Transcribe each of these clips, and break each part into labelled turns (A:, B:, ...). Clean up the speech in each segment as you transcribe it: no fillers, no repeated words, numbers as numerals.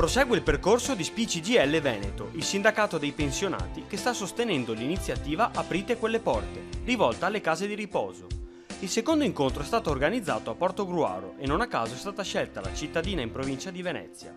A: Prosegue il percorso di SPCGIL Veneto, il sindacato dei pensionati che sta sostenendo l'iniziativa Aprite quelle porte, rivolta alle case di riposo. Il secondo incontro è stato organizzato a Portogruaro e non a caso è stata scelta la cittadina in provincia di Venezia.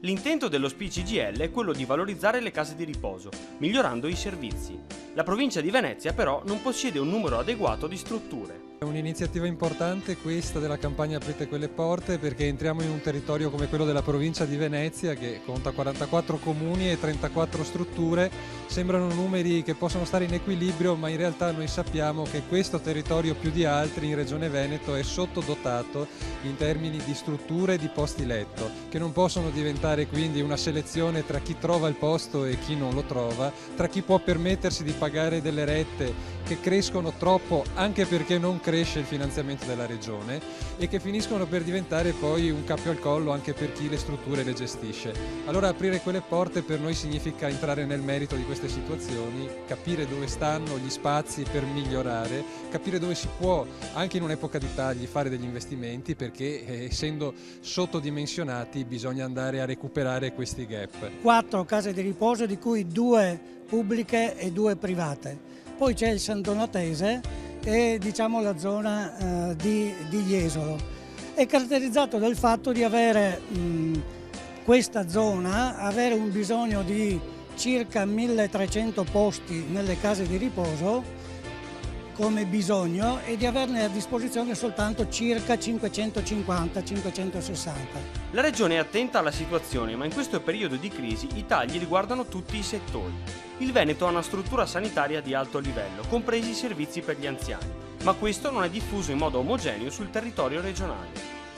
A: L'intento dello SPCGIL è quello di valorizzare le case di riposo, migliorando i servizi. La provincia di Venezia però non possiede un numero adeguato di strutture.
B: È un'iniziativa importante questa della campagna Aprite quelle porte, perché entriamo in un territorio come quello della provincia di Venezia che conta 44 comuni e 34 strutture. Sembrano numeri che possono stare in equilibrio, ma in realtà noi sappiamo che questo territorio più di altri in Regione Veneto è sottodotato in termini di strutture e di posti letto, che non possono diventare quindi una selezione tra chi trova il posto e chi non lo trova, tra chi può permettersi di pagare delle rette che crescono troppo anche perché non cresce il finanziamento della Regione e che finiscono per diventare poi un cappio al collo anche per chi le strutture le gestisce. Allora aprire quelle porte per noi significa entrare nel merito di queste situazioni, capire dove stanno gli spazi per migliorare, capire dove si può anche in un'epoca di tagli fare degli investimenti, perché essendo sottodimensionati bisogna andare a recuperare questi gap.
C: 4 case di riposo, di cui 2 pubbliche e 2 private. Poi c'è il San Donatese e diciamo la zona di Jesolo. È caratterizzato dal fatto di avere questa zona, avere un bisogno di circa 1300 posti nelle case di riposo come bisogno e di averne a disposizione soltanto circa 550-560.
A: La Regione è attenta alla situazione, ma in questo periodo di crisi i tagli riguardano tutti i settori. Il Veneto ha una struttura sanitaria di alto livello, compresi i servizi per gli anziani, ma questo non è diffuso in modo omogeneo sul territorio regionale.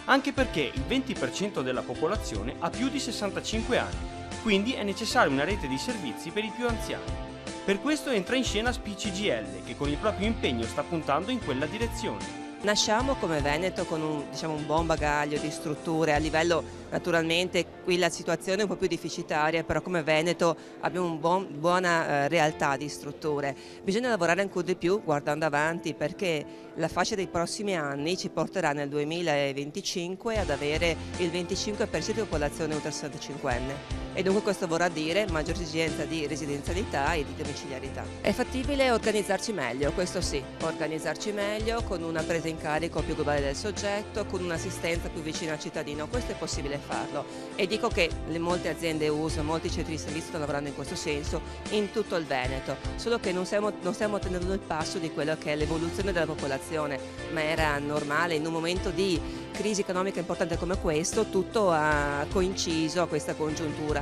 A: Anche perché il 20% della popolazione ha più di 65 anni, quindi è necessaria una rete di servizi per i più anziani. Per questo entra in scena SPCGIL, che con il proprio impegno sta puntando in quella direzione.
D: Nasciamo come Veneto con un buon bagaglio di strutture, a livello naturalmente qui la situazione è un po' più deficitaria, però come Veneto abbiamo una buona realtà di strutture. Bisogna lavorare ancora di più guardando avanti, perché la fascia dei prossimi anni ci porterà nel 2025 ad avere il 25% di popolazione oltre 65enne. E dunque questo vorrà dire maggiore esigenza di residenzialità e di domiciliarità. È fattibile organizzarci meglio, questo sì, organizzarci meglio con una presa in carico più globale del soggetto, con un'assistenza più vicina al cittadino, questo è possibile farlo. E dico che molte aziende uso, molti centri di servizio stanno lavorando in questo senso in tutto il Veneto, solo che non stiamo tenendo il passo di quello che è l'evoluzione della popolazione, ma era normale in un momento di crisi economica importante come questo, tutto ha coinciso a questa congiuntura.